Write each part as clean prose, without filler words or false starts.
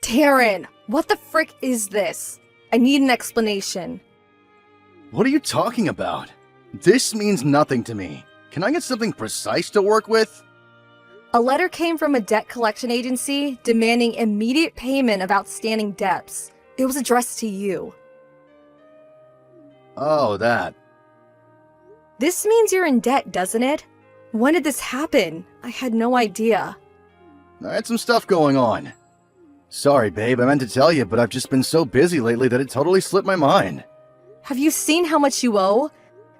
Taryn, what the frick is this? I need an explanation. What are you talking about? This means nothing to me. Can I get something precise to work with? A letter came from a debt collection agency demanding immediate payment of outstanding debts. It was addressed to you. Oh, that. This means you're in debt, doesn't it? When did this happen? I had no idea. I had some stuff going on. Sorry, babe, I meant to tell you, but I've just been so busy lately that it totally slipped my mind. Have you seen how much you owe?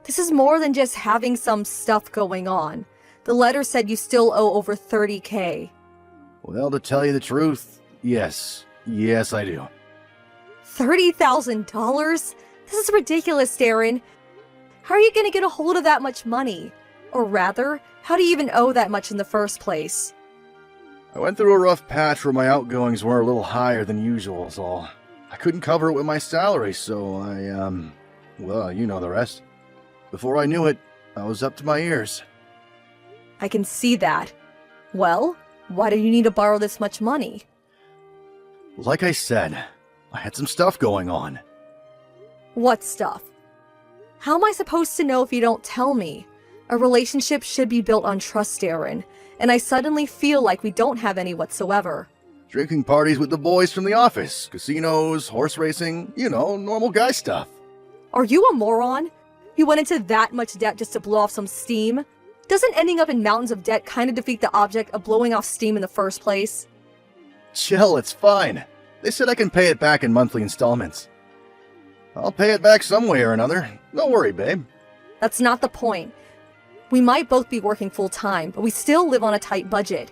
This is more than just having some stuff going on. The letter said you still owe over $30,000. Well, to tell you the truth, yes. Yes, I do. $30,000? This is ridiculous, Darren. How are you going to get a hold of that much money? Or rather, how do you even owe that much in the first place? I went through a rough patch where my outgoings were a little higher than usual, is all. I couldn't cover it with my salary, so well, you know the rest. Before I knew it, I was up to my ears. I can see that. Well, why do you need to borrow this much money? Like I said, I had some stuff going on. What stuff? How am I supposed to know if you don't tell me? A relationship should be built on trust, Darren, and I suddenly feel like we don't have any whatsoever. Drinking parties with the boys from the office, casinos, horse racing, you know, normal guy stuff. Are you a moron? You went into that much debt just to blow off some steam? Doesn't ending up in mountains of debt kind of defeat the object of blowing off steam in the first place? Chill, it's fine. They said I can pay it back in monthly installments. I'll pay it back some way or another. Don't worry, babe. That's not the point. We might both be working full-time, but we still live on a tight budget.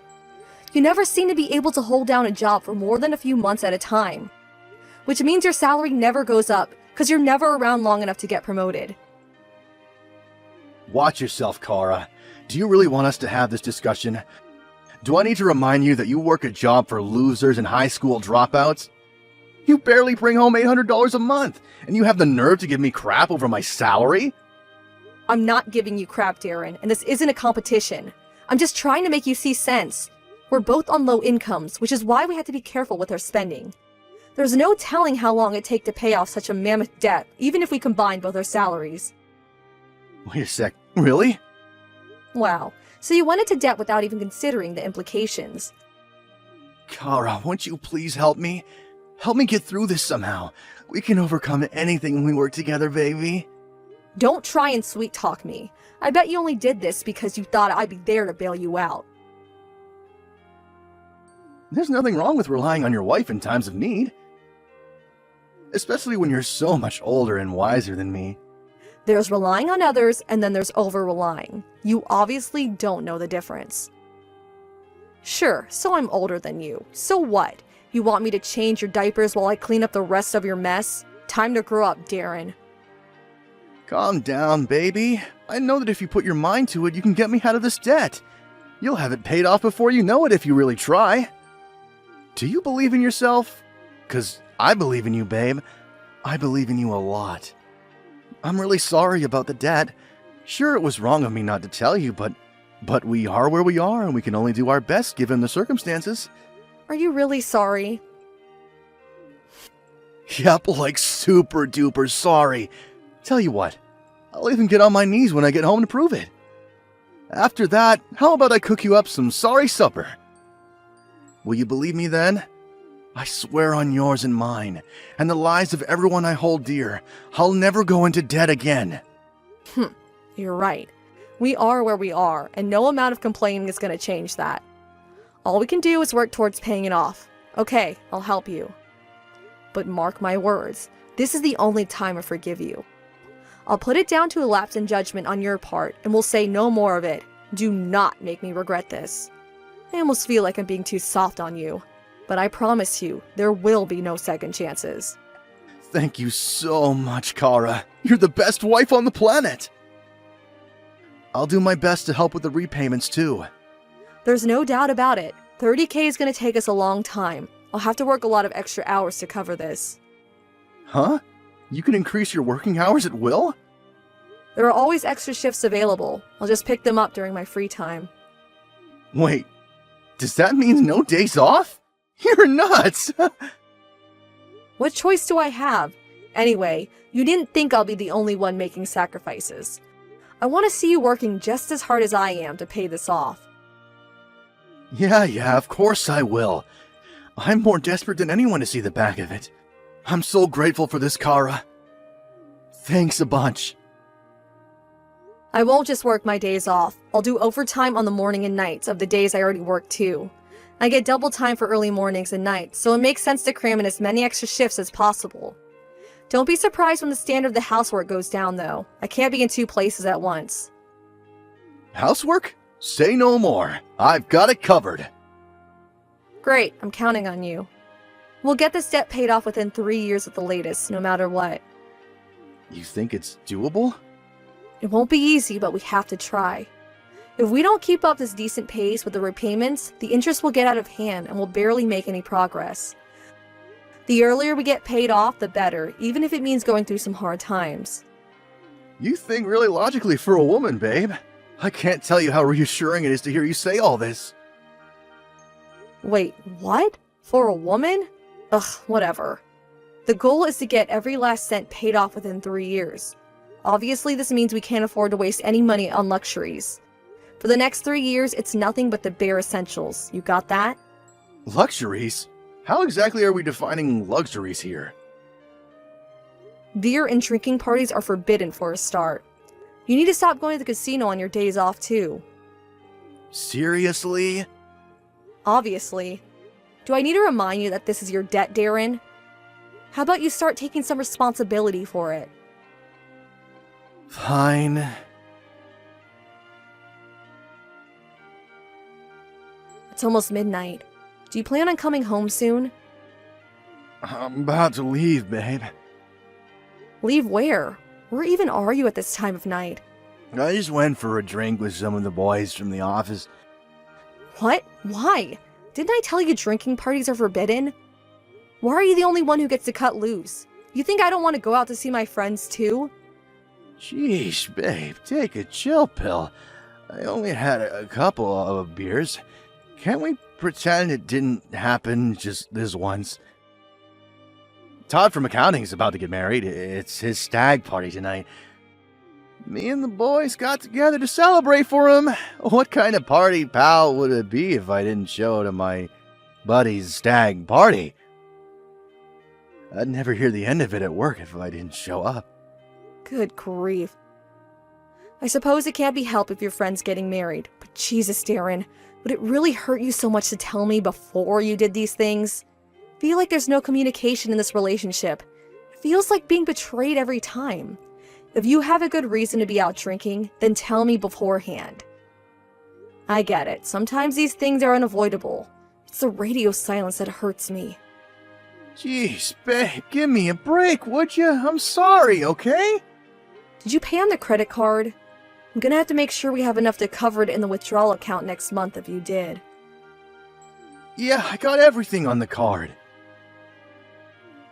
You never seem to be able to hold down a job for more than a few months at a time. Which means your salary never goes up, because you're never around long enough to get promoted. Watch yourself, Kara. Do you really want us to have this discussion? Do I need to remind you that you work a job for losers and high school dropouts? You barely bring home $800 a month, and you have the nerve to give me crap over my salary? I'm not giving you crap, Darren, and this isn't a competition. I'm just trying to make you see sense. We're both on low incomes, which is why we have to be careful with our spending. There's no telling how long it'd take to pay off such a mammoth debt, even if we combine both our salaries. Wait a sec, really? Wow, so you went into debt without even considering the implications. Kara, won't you please help me? Help me get through this somehow. We can overcome anything when we work together, baby. Don't try and sweet-talk me. I bet you only did this because you thought I'd be there to bail you out. There's nothing wrong with relying on your wife in times of need. Especially when you're so much older and wiser than me. There's relying on others, and then there's over-relying. You obviously don't know the difference. Sure, so I'm older than you. So what? You want me to change your diapers while I clean up the rest of your mess? Time to grow up, Darren. Calm down, baby. I know that if you put your mind to it, you can get me out of this debt. You'll have it paid off before you know it if you really try. Do you believe in yourself? 'Cause I believe in you, babe. I believe in you a lot. I'm really sorry about the debt. Sure, it was wrong of me not to tell you, but we are where we are, and we can only do our best given the circumstances. Are you really sorry? Yep, like super duper sorry. Tell you what, I'll even get on my knees when I get home to prove it. After that, how about I cook you up some sorry supper? Will you believe me then? I swear on yours and mine, and the lives of everyone I hold dear, I'll never go into debt again. You're right. We are where we are, and no amount of complaining is going to change that. All we can do is work towards paying it off. Okay, I'll help you. But mark my words, this is the only time I forgive you. I'll put it down to a lapse in judgment on your part, and we'll say no more of it. Do not make me regret this. I almost feel like I'm being too soft on you, but I promise you, there will be no second chances. Thank you so much, Kara. You're the best wife on the planet. I'll do my best to help with the repayments, too. There's no doubt about it. $30,000 is going to take us a long time. I'll have to work a lot of extra hours to cover this. Huh? You can increase your working hours at will? There are always extra shifts available. I'll just pick them up during my free time. Wait, does that mean no days off? You're nuts! What choice do I have? Anyway, you didn't think I'll be the only one making sacrifices. I want to see you working just as hard as I am to pay this off. Yeah, of course I will. I'm more desperate than anyone to see the back of it. I'm so grateful for this, Kara. Thanks a bunch. I won't just work my days off. I'll do overtime on the morning and nights of the days I already work too. I get double time for early mornings and nights, so it makes sense to cram in as many extra shifts as possible. Don't be surprised when the standard of the housework goes down, though. I can't be in two places at once. Housework? Say no more. I've got it covered. Great, I'm counting on you. We'll get this debt paid off within 3 years at the latest, no matter what. You think it's doable? It won't be easy, but we have to try. If we don't keep up this decent pace with the repayments, the interest will get out of hand and we'll barely make any progress. The earlier we get paid off, the better, even if it means going through some hard times. You think really logically for a woman, babe. I can't tell you how reassuring it is to hear you say all this. Wait, what? For a woman? Ugh, whatever. The goal is to get every last cent paid off within 3 years. Obviously, this means we can't afford to waste any money on luxuries. For the next 3 years, it's nothing but the bare essentials. You got that? Luxuries? How exactly are we defining luxuries here? Beer and drinking parties are forbidden for a start. You need to stop going to the casino on your days off, too. Seriously? Obviously. Do I need to remind you that this is your debt, Darren? How about you start taking some responsibility for it? Fine. It's almost midnight. Do you plan on coming home soon? I'm about to leave, babe. Leave where? Where even are you at this time of night? I just went for a drink with some of the boys from the office. What? Why? Didn't I tell you drinking parties are forbidden? Why are you the only one who gets to cut loose? You think I don't want to go out to see my friends too? Sheesh, babe, take a chill pill. I only had a couple of beers. Can't we pretend it didn't happen just this once? Todd from accounting's about to get married. It's his stag party tonight. Me and the boys got together to celebrate for him. What kind of party, pal, would it be if I didn't show to my buddy's stag party? I'd never hear the end of it at work if I didn't show up. Good grief. I suppose it can't be helped if your friend's getting married, but Jesus, Darren, would it really hurt you so much to tell me before you did these things? I feel like there's no communication in this relationship. It feels like being betrayed every time. If you have a good reason to be out drinking, then tell me beforehand. I get it. Sometimes these things are unavoidable. It's the radio silence that hurts me. Jeez, babe, give me a break, would you? I'm sorry, okay? Did you pay on the credit card? I'm gonna have to make sure we have enough to cover it in the withdrawal account next month if you did. Yeah, I got everything on the card.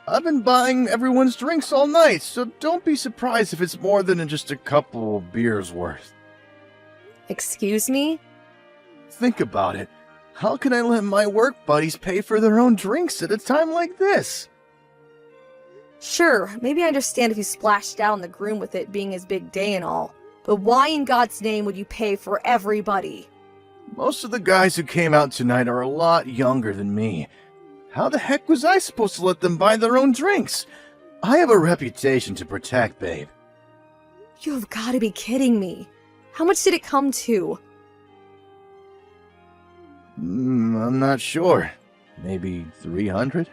I've been buying everyone's drinks all night, so don't be surprised if it's more than just a couple beers worth. Excuse me? Think about it. How can I let my work buddies pay for their own drinks at a time like this? Sure, maybe I understand if you splashed out on the groom with it being his big day and all, but why in God's name would you pay for everybody? Most of the guys who came out tonight are a lot younger than me. How the heck was I supposed to let them buy their own drinks? I have a reputation to protect, babe. You've got to be kidding me. How much did it come to? I'm not sure. Maybe 300?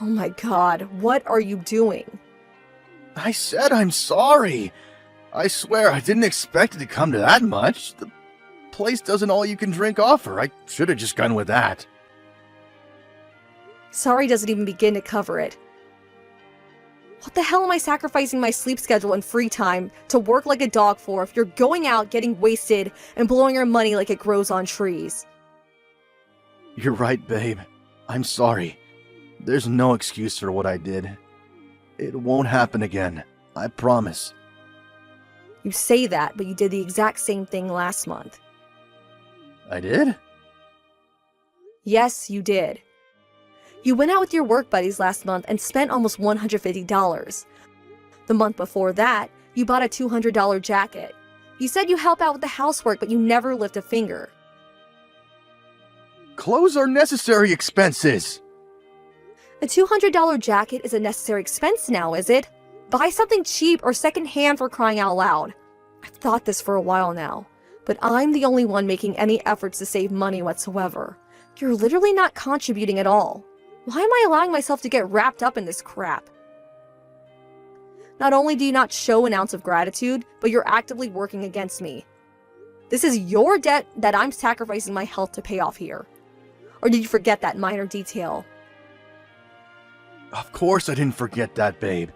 Oh my God, what are you doing? I said I'm sorry. I swear I didn't expect it to come to that much. The place doesn't all-you-can-drink offer. I should have just gone with that. Sorry doesn't even begin to cover it. What the hell am I sacrificing my sleep schedule and free time to work like a dog for if you're going out, getting wasted, and blowing your money like it grows on trees? You're right, babe. I'm sorry. There's no excuse for what I did. It won't happen again. I promise. You say that, but you did the exact same thing last month. I did? Yes, you did. You went out with your work buddies last month and spent almost $150. The month before that, you bought a $200 jacket. You said you help out with the housework, but you never lift a finger. Clothes are necessary expenses. A $200 jacket is a necessary expense now, is it? Buy something cheap or secondhand for crying out loud. I've thought this for a while now, but I'm the only one making any efforts to save money whatsoever. You're literally not contributing at all. Why am I allowing myself to get wrapped up in this crap? Not only do you not show an ounce of gratitude, but you're actively working against me. This is your debt that I'm sacrificing my health to pay off here. Or did you forget that minor detail? Of course I didn't forget that, babe.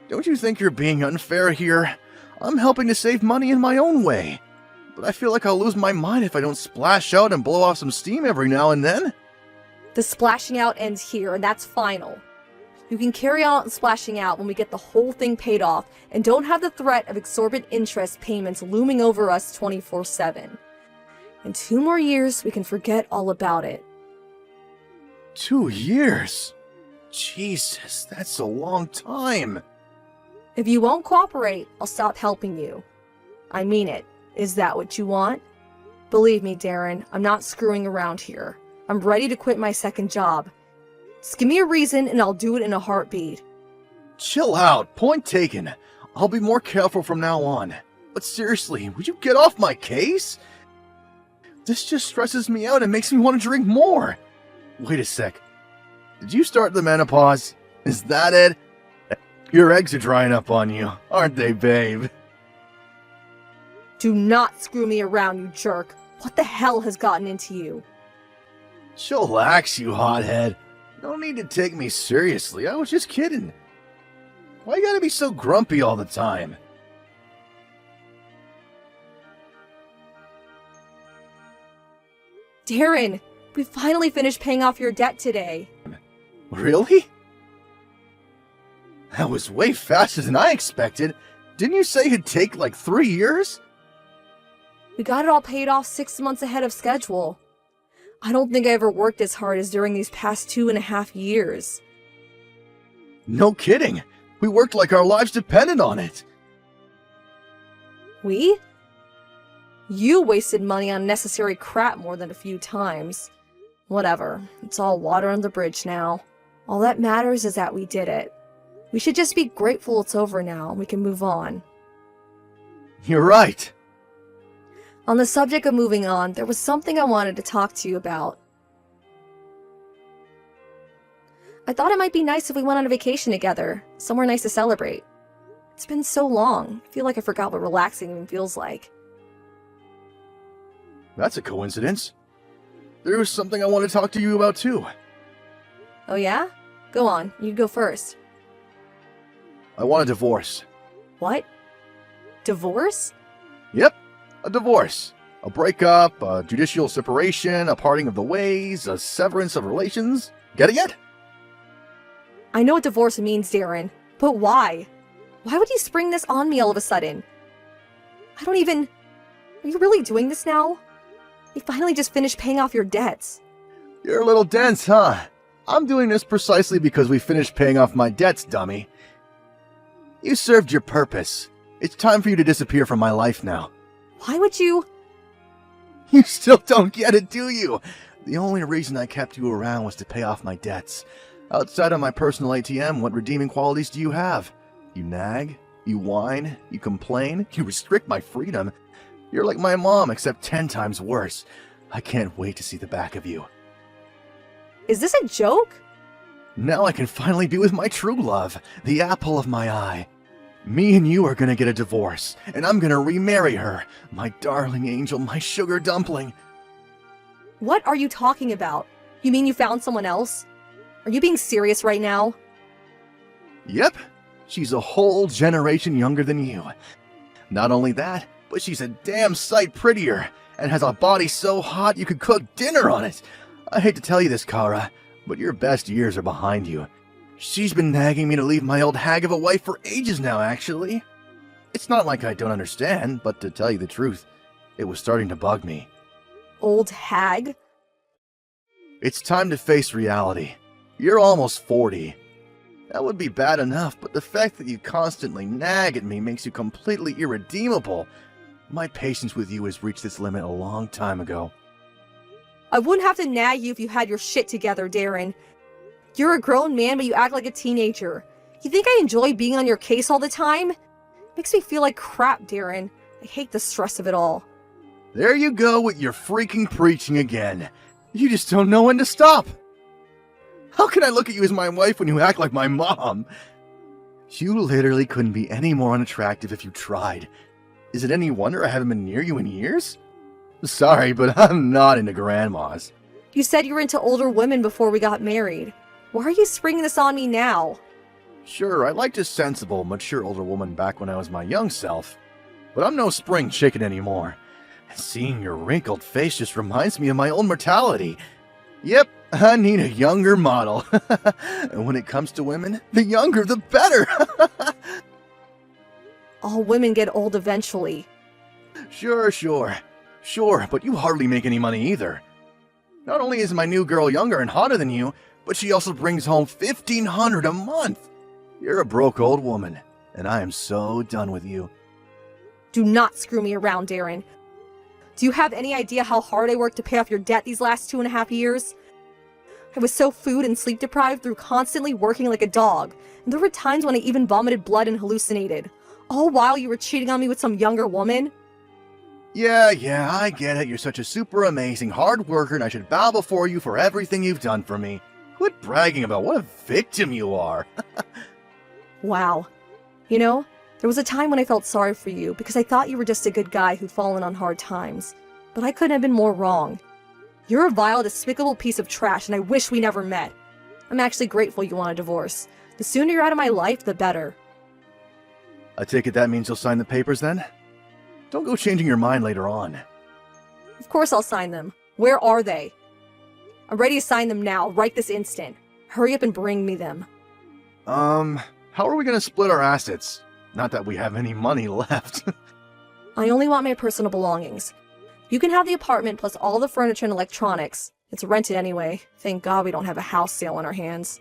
Don't you think you're being unfair here? I'm helping to save money in my own way. But I feel like I'll lose my mind if I don't splash out and blow off some steam every now and then. The splashing out ends here, and that's final. You can carry on splashing out when we get the whole thing paid off and don't have the threat of exorbitant interest payments looming over us 24/7. In 2 more years, we can forget all about it. 2 years? Jesus, that's a long time. If you won't cooperate, I'll stop helping you. I mean it. Is that what you want? Believe me, Darren, I'm not screwing around here. I'm ready to quit my second job. Just give me a reason and I'll do it in a heartbeat. Chill out, point taken. I'll be more careful from now on. But seriously, would you get off my case? This just stresses me out and makes me want to drink more. Wait a sec. Did you start the menopause? Is that it? Your eggs are drying up on you, aren't they, babe? Do not screw me around, you jerk. What the hell has gotten into you? Chillax, you hothead. No need to take me seriously, I was just kidding. Why you gotta be so grumpy all the time? Darren, we finally finished paying off your debt today. Really? That was way faster than I expected. Didn't you say it'd take like 3 years? We got it all paid off 6 months ahead of schedule. I don't think I ever worked as hard as during these past 2.5 years. No kidding. We worked like our lives depended on it. We? You wasted money on necessary crap more than a few times. Whatever. It's all water on the bridge now. All that matters is that we did it. We should just be grateful it's over now and we can move on. You're right. On the subject of moving on, there was something I wanted to talk to you about. I thought it might be nice if we went on a vacation together, somewhere nice to celebrate. It's been so long, I feel like I forgot what relaxing even feels like. That's a coincidence. There was something I want to talk to you about too. Oh yeah? Go on, you go first. I want a divorce. What? Divorce? Yep, a divorce. A breakup, a judicial separation, a parting of the ways, a severance of relations. Getting it? I know what divorce means, Darren, but why? Why would you spring this on me all of a sudden? I don't even... Are you really doing this now? You finally just finished paying off your debts. You're a little dense, huh? I'm doing this precisely because we finished paying off my debts, dummy. You served your purpose. It's time for you to disappear from my life now. Why would you... You still don't get it, do you? The only reason I kept you around was to pay off my debts. Outside of my personal ATM, what redeeming qualities do you have? You nag, you whine, you complain, you restrict my freedom. You're like my mom, except 10 times worse. I can't wait to see the back of you. Is this a joke? Now I can finally be with my true love, the apple of my eye. Me and you are gonna get a divorce, and I'm gonna remarry her. My darling angel, my sugar dumpling. What are you talking about? You mean you found someone else? Are you being serious right now? Yep, she's a whole generation younger than you. Not only that, but she's a damn sight prettier, and has a body so hot you could cook dinner on it. I hate to tell you this, Kara, but your best years are behind you. She's been nagging me to leave my old hag of a wife for ages now, actually. It's not like I don't understand, but to tell you the truth, it was starting to bug me. Old hag? It's time to face reality. You're almost 40. That would be bad enough, but the fact that you constantly nag at me makes you completely irredeemable. My patience with you has reached its limit a long time ago. I wouldn't have to nag you if you had your shit together, Darren. You're a grown man, but you act like a teenager. You think I enjoy being on your case all the time? Makes me feel like crap, Darren. I hate the stress of it all. There you go with your freaking preaching again. You just don't know when to stop. How can I look at you as my wife when you act like my mom? You literally couldn't be any more unattractive if you tried. Is it any wonder I haven't been near you in years? Sorry, but I'm not into grandmas. You said you were into older women before we got married. Why are you springing this on me now? Sure, I liked a sensible, mature older woman back when I was my young self. But I'm no spring chicken anymore. And seeing your wrinkled face just reminds me of my own mortality. Yep, I need a younger model. And when it comes to women, the younger the better. All women get old eventually. Sure, but you hardly make any money either. Not only is my new girl younger and hotter than you, but she also brings home $1,500 a month. You're a broke old woman, and I am so done with you. Do not screw me around, Darren. Do you have any idea how hard I worked to pay off your debt these last 2.5 years? I was so food and sleep deprived through constantly working like a dog, and there were times when I even vomited blood and hallucinated. All while you were cheating on me with some younger woman? Yeah, I get it. You're such a super amazing hard worker, and I should bow before you for everything you've done for me. Quit bragging about what a victim you are. Wow. You know, there was a time when I felt sorry for you because I thought you were just a good guy who'd fallen on hard times. But I couldn't have been more wrong. You're a vile, despicable piece of trash, and I wish we never met. I'm actually grateful you want a divorce. The sooner you're out of my life, the better. I take it that means you'll sign the papers then? Don't go changing your mind later on. Of course I'll sign them. Where are they? I'm ready to sign them now, right this instant. Hurry up and bring me them. How are we gonna split our assets? Not that we have any money left. I only want my personal belongings. You can have the apartment plus all the furniture and electronics. It's rented anyway. Thank God we don't have a house sale on our hands.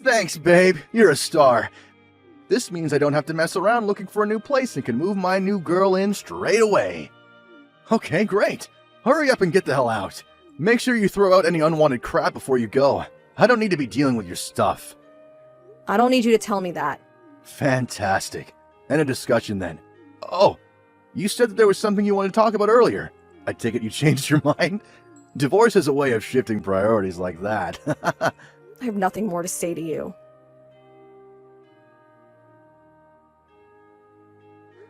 Thanks, babe. You're a star. This means I don't have to mess around looking for a new place and can move my new girl in straight away. Okay, great. Hurry up and get the hell out. Make sure you throw out any unwanted crap before you go. I don't need to be dealing with your stuff. I don't need you to tell me that. Fantastic. And a discussion then. Oh, you said that there was something you wanted to talk about earlier. I take it you changed your mind? Divorce is a way of shifting priorities like that. I have nothing more to say to you.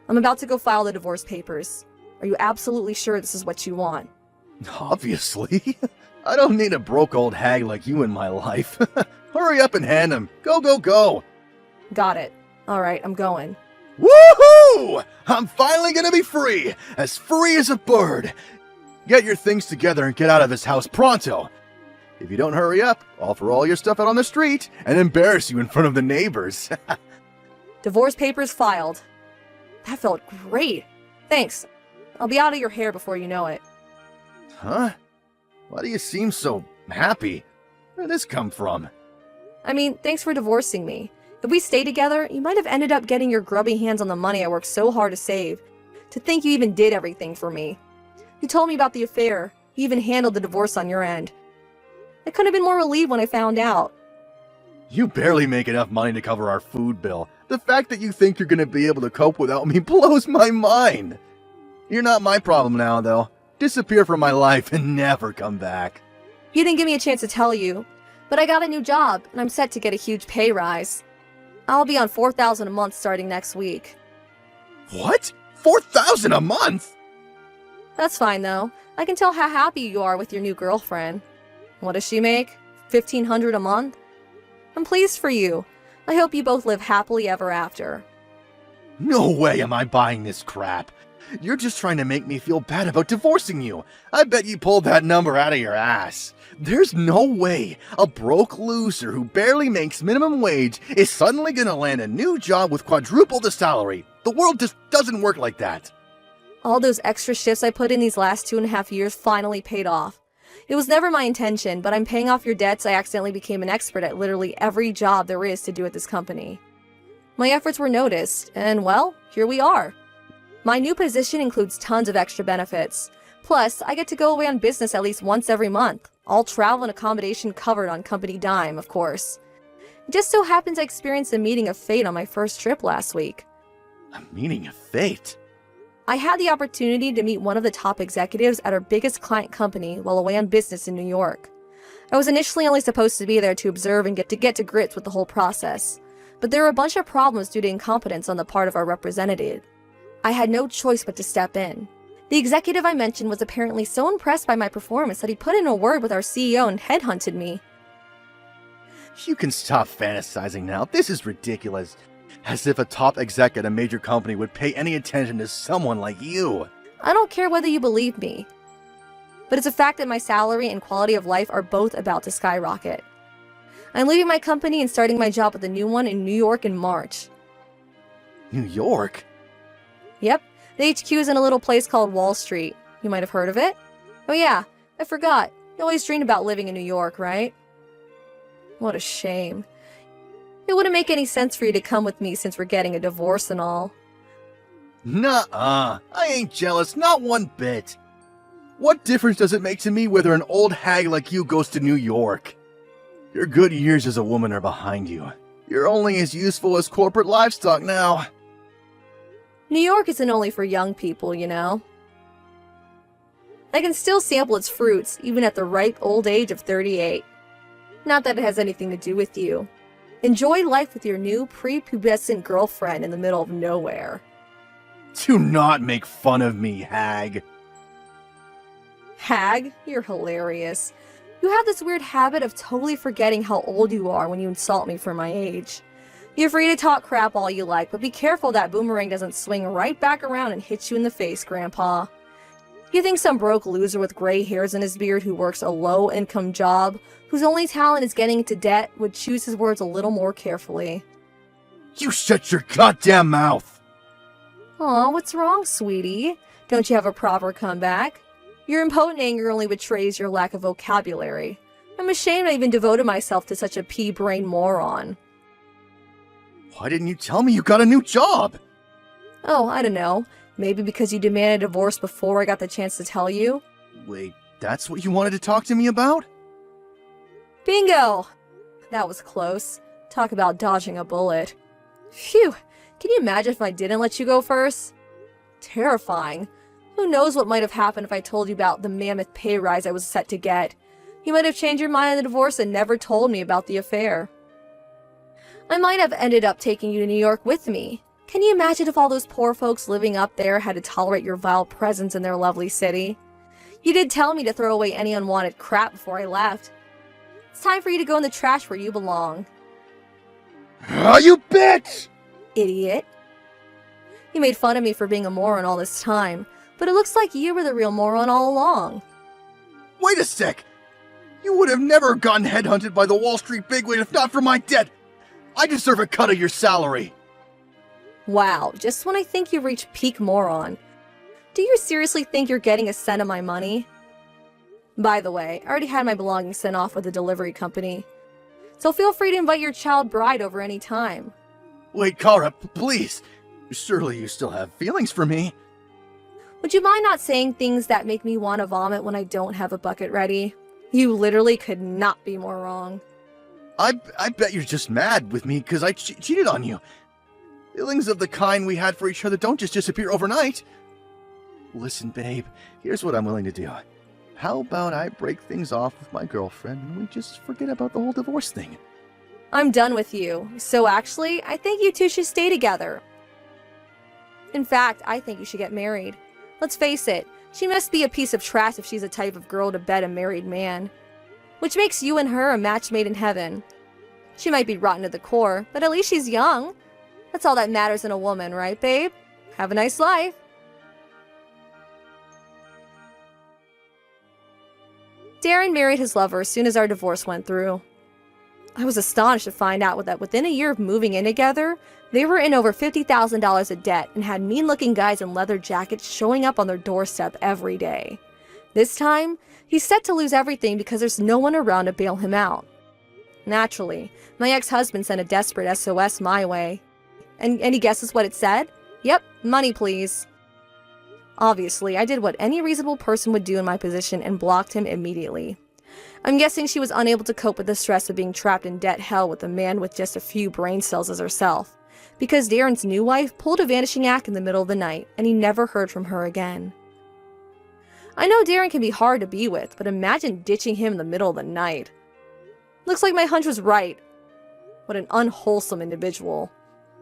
I'm about to go file the divorce papers. Are you absolutely sure this is what you want? Obviously. I don't need a broke old hag like you in my life. Hurry up and hand them. Go. Got it. Alright, I'm going. Woohoo! I'm finally gonna be free as a bird. Get your things together and get out of this house pronto. If you don't hurry up, I'll throw all your stuff out on the street and embarrass you in front of the neighbors. Divorce papers filed. That felt great. Thanks. I'll be out of your hair before you know it. Huh? Why do you seem so happy? Where did this come from? I mean, thanks for divorcing me. If we stayed together, you might have ended up getting your grubby hands on the money I worked so hard to save. To think you even did everything for me. You told me about the affair. You even handled the divorce on your end. I couldn't have been more relieved when I found out. You barely make enough money to cover our food bill. The fact that you think you're going to be able to cope without me blows my mind. You're not my problem now, though. Disappear from my life and never come back. You didn't give me a chance to tell you, but I got a new job, and I'm set to get a huge pay rise. I'll be on $4,000 a month starting next week. What? $4,000 a month? That's fine, though. I can tell how happy you are with your new girlfriend. What does she make? $1,500 a month? I'm pleased for you. I hope you both live happily ever after. No way am I buying this crap. You're just trying to make me feel bad about divorcing you. I bet you pulled that number out of your ass. There's no way a broke loser who barely makes minimum wage is suddenly gonna land a new job with quadruple the salary. The world just doesn't work like that. All those extra shifts I put in these last 2.5 years finally paid off. It was never my intention, but I'm paying off your debts. I accidentally became an expert at literally every job there is to do at this company. My efforts were noticed, and well, here we are. My new position includes tons of extra benefits. Plus, I get to go away on business at least once every month. All travel and accommodation covered on company dime, of course. It just so happens I experienced a meeting of fate on my first trip last week. A meeting of fate? I had the opportunity to meet one of the top executives at our biggest client company while away on business in New York. I was initially only supposed to be there to observe and get to grips with the whole process, but there were a bunch of problems due to incompetence on the part of our representative. I had no choice but to step in. The executive I mentioned was apparently so impressed by my performance that he put in a word with our CEO and headhunted me. You can stop fantasizing now. This is ridiculous. As if a top exec at a major company would pay any attention to someone like you. I don't care whether you believe me, but it's a fact that my salary and quality of life are both about to skyrocket. I'm leaving my company and starting my job at the new one in New York in March. New York? Yep, the HQ is in a little place called Wall Street. You might have heard of it. Oh yeah, I forgot. You always dreamed about living in New York, right? What a shame. It wouldn't make any sense for you to come with me since we're getting a divorce and all. Nuh-uh. I ain't jealous, not one bit. What difference does it make to me whether an old hag like you goes to New York? Your good years as a woman are behind you. You're only as useful as corporate livestock now. New York isn't only for young people, you know. I can still sample its fruits, even at the ripe old age of 38. Not that it has anything to do with you. Enjoy life with your new prepubescent girlfriend in the middle of nowhere. Do not make fun of me, hag. Hag? You're hilarious. You have this weird habit of totally forgetting how old you are when you insult me for my age. You're free to talk crap all you like, but be careful that boomerang doesn't swing right back around and hit you in the face, Grandpa. You think some broke loser with gray hairs in his beard who works a low-income job, whose only talent is getting into debt, would choose his words a little more carefully? You shut your goddamn mouth! Aw, what's wrong, sweetie? Don't you have a proper comeback? Your impotent anger only betrays your lack of vocabulary. I'm ashamed I even devoted myself to such a pea-brained moron. Why didn't you tell me you got a new job? Oh, I don't know. Maybe because you demanded a divorce before I got the chance to tell you? Wait, that's what you wanted to talk to me about? Bingo! That was close. Talk about dodging a bullet. Phew! Can you imagine if I didn't let you go first? Terrifying. Who knows what might have happened if I told you about the mammoth pay rise I was set to get. You might have changed your mind on the divorce and never told me about the affair. I might have ended up taking you to New York with me. Can you imagine if all those poor folks living up there had to tolerate your vile presence in their lovely city? You did tell me to throw away any unwanted crap before I left. It's time for you to go in the trash where you belong. Oh, you bitch! Idiot. You made fun of me for being a moron all this time, but it looks like you were the real moron all along. Wait a sec! You would have never gotten headhunted by the Wall Street bigwig if not for my debt! I deserve a cut of your salary! Wow, just when I think you've reached peak moron. Do you seriously think you're getting a cent of my money? By the way, I already had my belongings sent off with the delivery company, so feel free to invite your child bride over any time. Wait, Kara, please! Surely you still have feelings for me. Would you mind not saying things that make me want to vomit when I don't have a bucket ready? You literally could not be more wrong. I bet you're just mad with me because I cheated on you. Feelings of the kind we had for each other don't just disappear overnight. Listen, babe, here's what I'm willing to do. How about I break things off with my girlfriend and we just forget about the whole divorce thing? I'm done with you, so actually, I think you two should stay together. In fact, I think you should get married. Let's face it, she must be a piece of trash if she's the type of girl to bed a married man. Which makes you and her a match made in heaven. She might be rotten to the core, but at least she's young. That's all that matters in a woman, right, babe? Have a nice life. Darren married his lover as soon as our divorce went through. I was astonished to find out that within a year of moving in together, they were in over $50,000 of debt and had mean-looking guys in leather jackets showing up on their doorstep every day. This time, he's set to lose everything because there's no one around to bail him out. Naturally, my ex-husband sent a desperate SOS my way. And any guesses what it said? Yep, money please. Obviously, I did what any reasonable person would do in my position and blocked him immediately. I'm guessing she was unable to cope with the stress of being trapped in debt hell with a man with just a few brain cells as herself, because Darren's new wife pulled a vanishing act in the middle of the night, and he never heard from her again. I know Darren can be hard to be with, but imagine ditching him in the middle of the night. Looks like my hunch was right. What an unwholesome individual.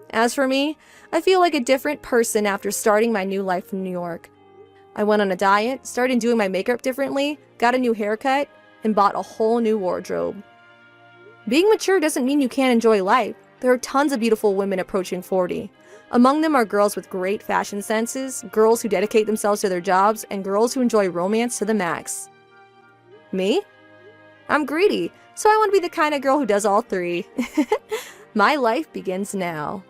As for me, I feel like a different person after starting my new life in New York. I went on a diet, started doing my makeup differently, got a new haircut, and bought a whole new wardrobe. Being mature doesn't mean you can't enjoy life. There are tons of beautiful women approaching 40. Among them are girls with great fashion senses, girls who dedicate themselves to their jobs, and girls who enjoy romance to the max. Me? I'm greedy, so I want to be the kind of girl who does all three. My life begins now.